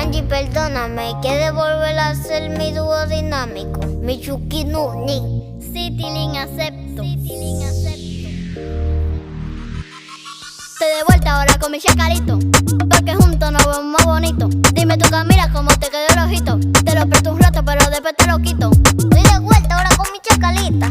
Angie, perdóname, ¿quieres volver a ser mi dúo dinámico? Mi Chucky Nunin. Citylin acepto. Estoy de vuelta ahora con mi chacalito, porque juntos nos vemos más bonito. Dime tú, Camila, cómo te quedó el ojito. Te lo presto un rato, pero después te lo quito. Estoy de vuelta ahora con mi chacalita,